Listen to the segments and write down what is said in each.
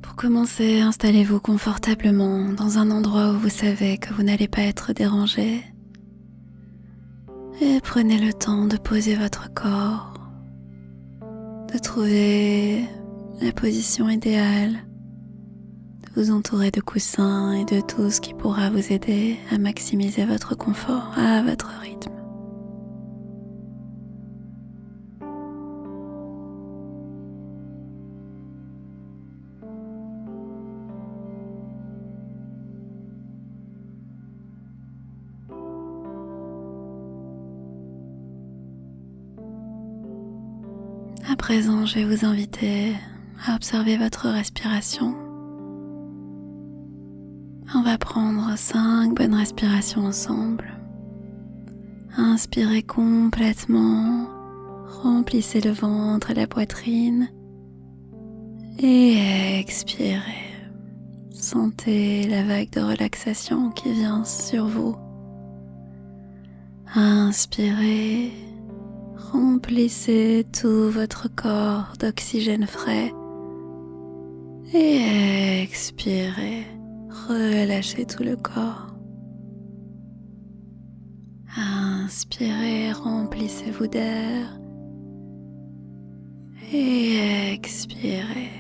Pour commencer, installez-vous confortablement dans un endroit où vous savez que vous n'allez pas être dérangé et prenez le temps de poser votre corps, de trouver la position idéale, de vous entourer de coussins et de tout ce qui pourra vous aider à maximiser votre confort à votre rythme. À présent, je vais vous inviter à observer votre respiration. On va prendre 5 bonnes respirations ensemble. Inspirez complètement, remplissez le ventre et la poitrine et expirez. Sentez la vague de relaxation qui vient sur vous. Inspirez, remplissez tout votre corps d'oxygène frais et expirez, relâchez tout le corps. Inspirez, remplissez-vous d'air et expirez.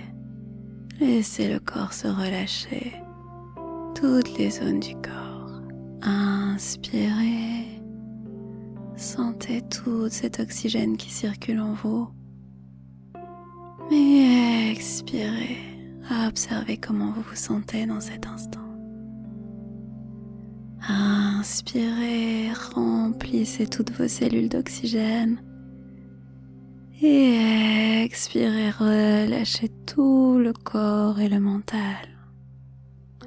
Laissez le corps se relâcher, toutes les zones du corps. Inspirez, sentez tout cet oxygène qui circule en vous. Et expirez, observez comment vous vous sentez dans cet instant. Inspirez, remplissez toutes vos cellules d'oxygène. Et expirez, relâchez tout le corps et le mental.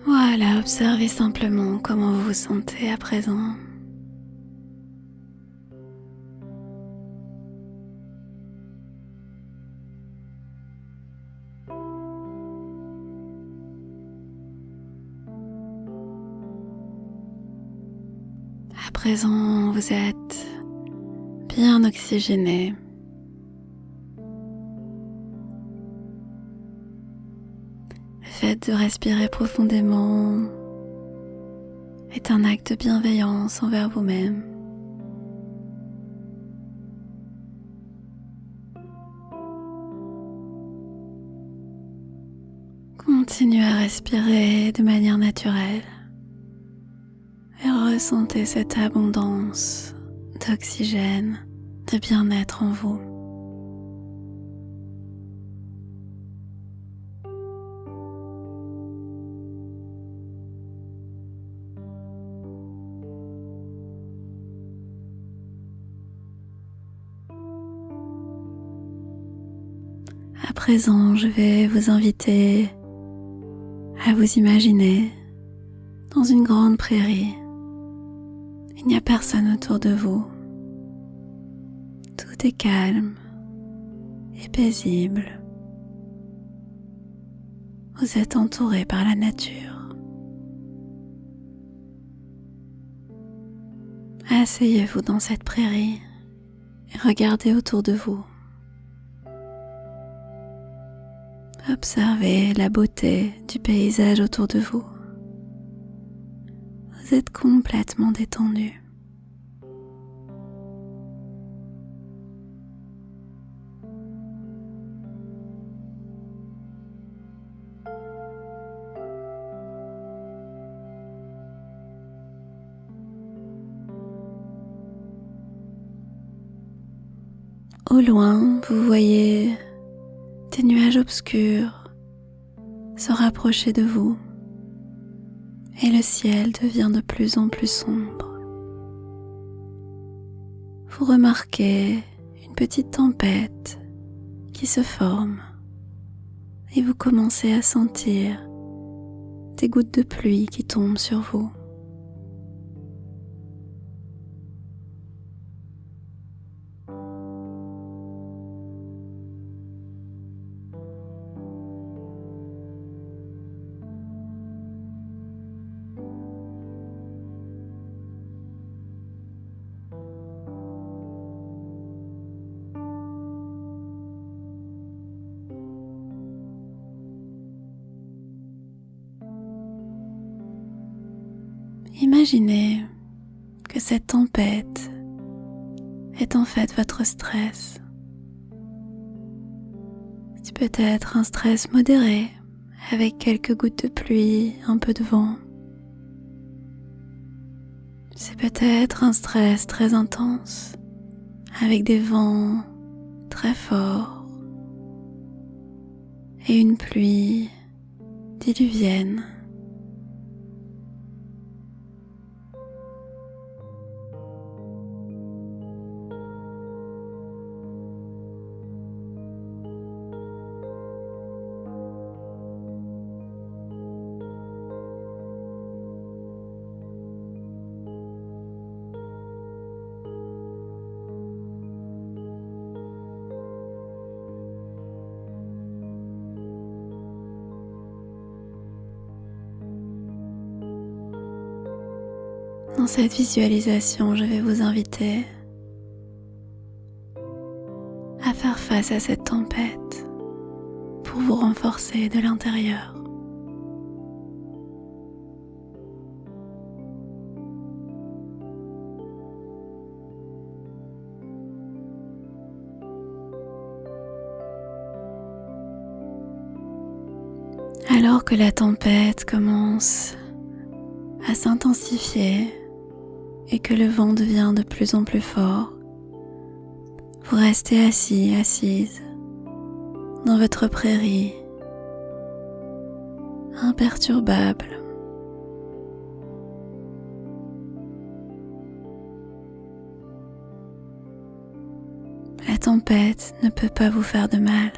Voilà, observez simplement comment vous vous sentez à présent. À présent, vous êtes bien oxygéné. Le fait de respirer profondément est un acte de bienveillance envers vous-même. Continuez à respirer de manière naturelle et ressentez cette abondance d'oxygène, de bien-être en vous. À présent, je vais vous inviter à vous imaginer dans une grande prairie. Il n'y a personne autour de vous. Tout est calme et paisible. Vous êtes entouré par la nature. Asseyez-vous dans cette prairie et regardez autour de vous. Observez la beauté du paysage autour de vous. Vous êtes complètement détendu. Au loin, vous voyez des nuages obscurs se rapprocher de vous et le ciel devient de plus en plus sombre. Vous remarquez une petite tempête qui se forme et vous commencez à sentir des gouttes de pluie qui tombent sur vous. imaginez que cette tempête est en fait votre stress. C'est peut-être un stress modéré avec quelques gouttes de pluie, un peu de vent. C'est peut-être un stress très intense avec des vents très forts et une pluie diluvienne. Dans cette visualisation, je vais vous inviter à faire face à cette tempête pour vous renforcer de l'intérieur. Alors que la tempête commence à s'intensifier et que le vent devient de plus en plus fort, vous restez assis, assise dans votre prairie, imperturbable. La tempête ne peut pas vous faire de mal.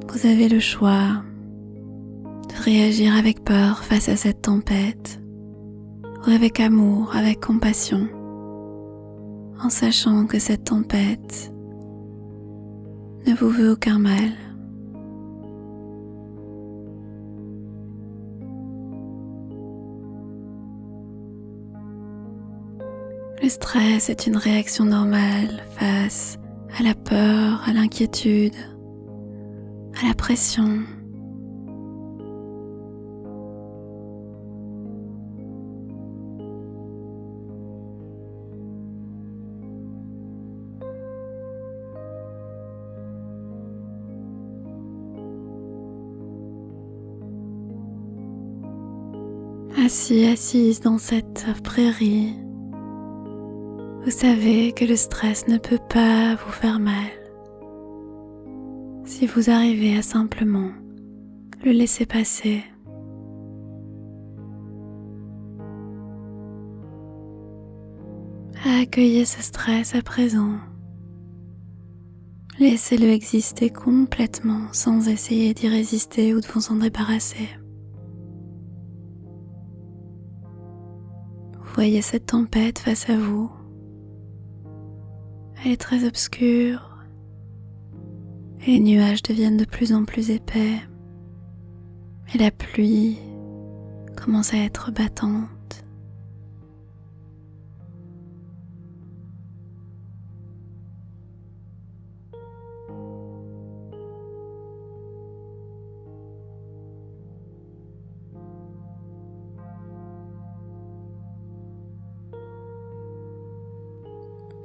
Vous avez le choix de réagir avec peur face à cette tempête ou avec amour, avec compassion, en sachant que cette tempête ne vous veut aucun mal. Le stress est une réaction normale face à la peur, à l'inquiétude, à la pression. Assis, assise dans cette prairie, vous savez que le stress ne peut pas vous faire mal si vous arrivez à simplement le laisser passer. À accueillir ce stress à présent. Laissez-le exister complètement sans essayer d'y résister ou de vous en débarrasser. Vous voyez cette tempête face à vous. Elle est très obscure. Et les nuages deviennent de plus en plus épais. Et la pluie commence à être battante.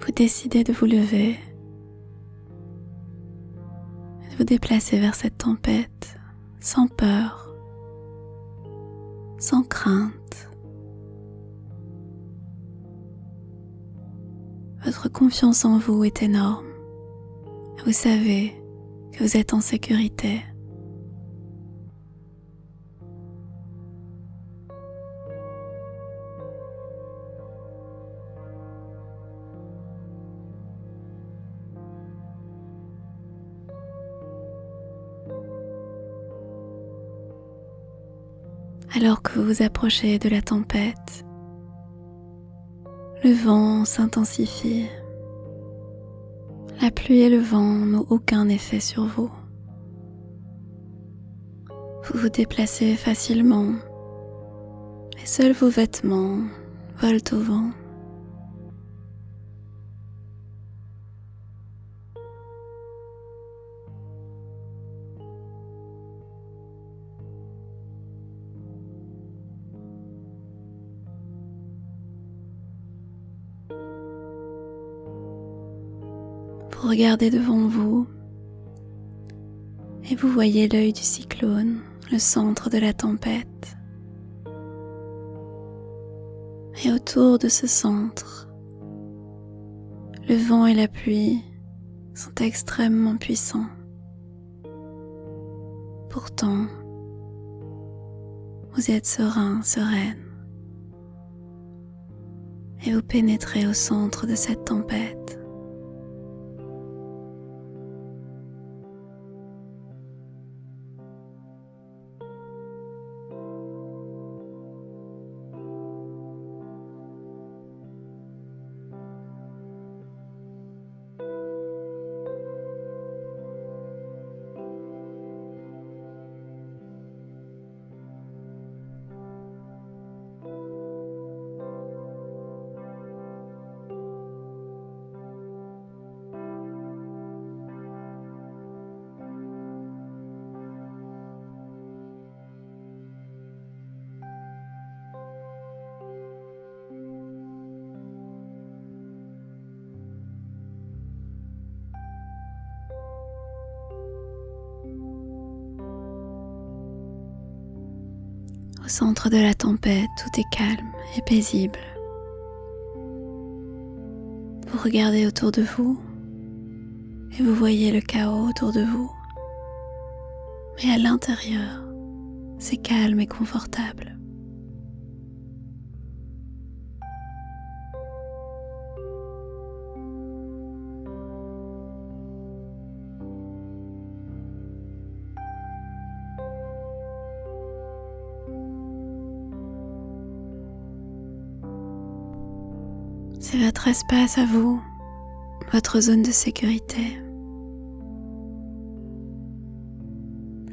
Vous décidez de vous lever, de vous déplacer vers cette tempête sans peur, sans crainte. Votre confiance en vous est énorme. Vous savez que vous êtes en sécurité. Alors que vous vous approchez de la tempête, le vent s'intensifie. La pluie et le vent n'ont aucun effet sur vous. Vous vous déplacez facilement et seuls vos vêtements volent au vent. Vous regardez devant vous et vous voyez l'œil du cyclone, le centre de la tempête. Et autour de ce centre, le vent et la pluie sont extrêmement puissants. Pourtant, vous êtes serein, sereine, et vous pénétrez au centre de cette tempête. Au centre de la tempête, tout est calme et paisible. Vous regardez autour de vous et vous voyez le chaos autour de vous. Mais à l'intérieur, c'est calme et confortable. C'est votre espace à vous, votre zone de sécurité.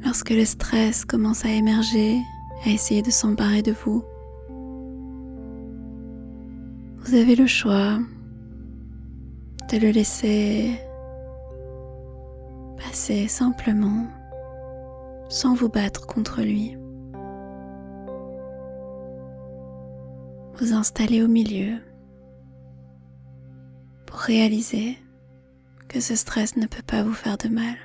Lorsque le stress commence à émerger, à essayer de s'emparer de vous, vous avez le choix de le laisser passer simplement, sans vous battre contre lui. Vous installer au milieu pour réaliser que ce stress ne peut pas vous faire de mal.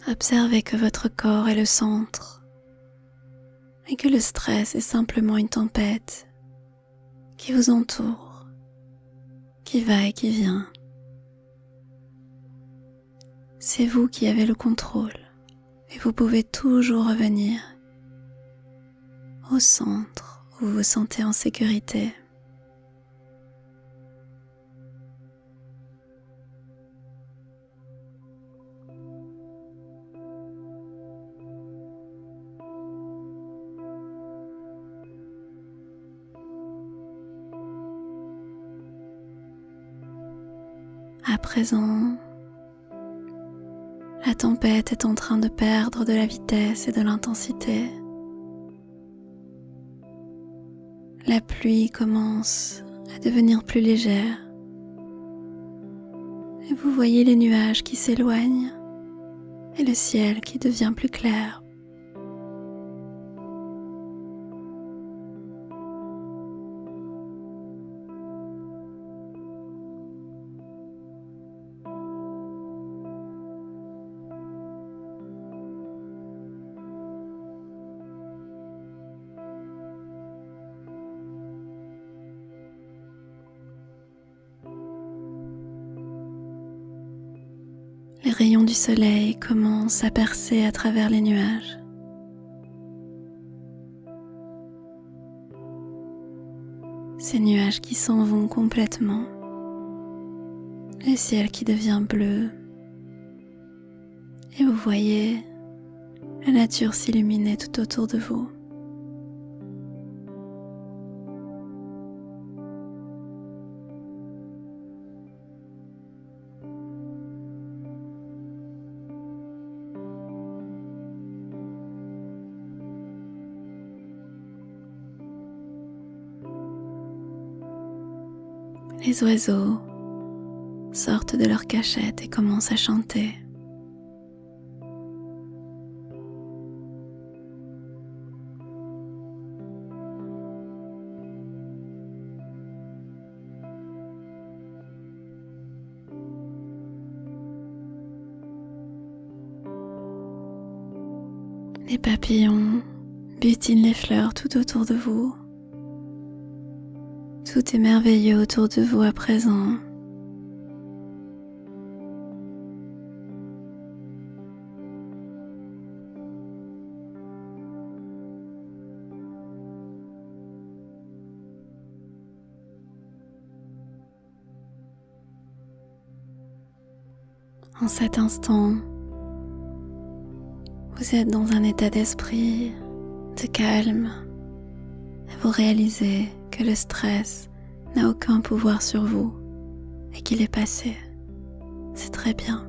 Observez que votre corps est le centre et que le stress est simplement une tempête qui vous entoure, qui va et qui vient. C'est vous qui avez le contrôle et vous pouvez toujours revenir au centre où vous vous sentez en sécurité. À présent, la tempête est en train de perdre de la vitesse et de l'intensité. La pluie commence à devenir plus légère et vous voyez les nuages qui s'éloignent et le ciel qui devient plus clair. Les rayons du soleil commencent à percer à travers les nuages. Ces nuages qui s'en vont complètement. Le ciel qui devient bleu. Et vous voyez la nature s'illuminer tout autour de vous. Les oiseaux sortent de leur cachette et commencent à chanter. Les papillons butinent les fleurs tout autour de vous. Tout est merveilleux autour de vous à présent. En cet instant, vous êtes dans un état d'esprit de calme et vous réalisez que le stress n'a aucun pouvoir sur vous et qu'il est passé. C'est très bien.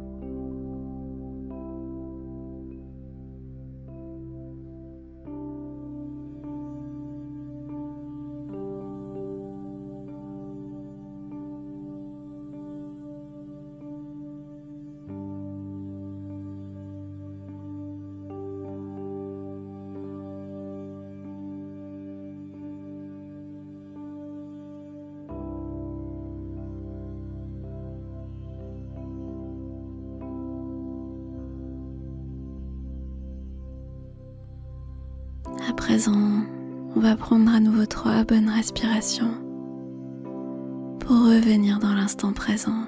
À présent, on va prendre à nouveau 3 bonnes respirations pour revenir dans l'instant présent.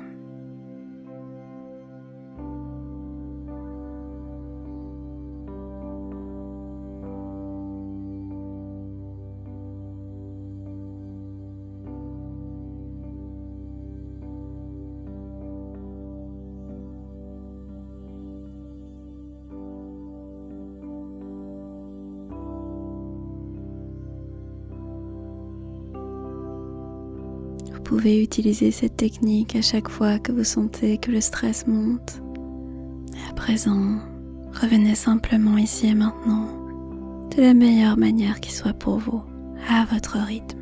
Vous pouvez utiliser cette technique à chaque fois que vous sentez que le stress monte. Et à présent, revenez simplement ici et maintenant, de la meilleure manière qui soit pour vous, à votre rythme.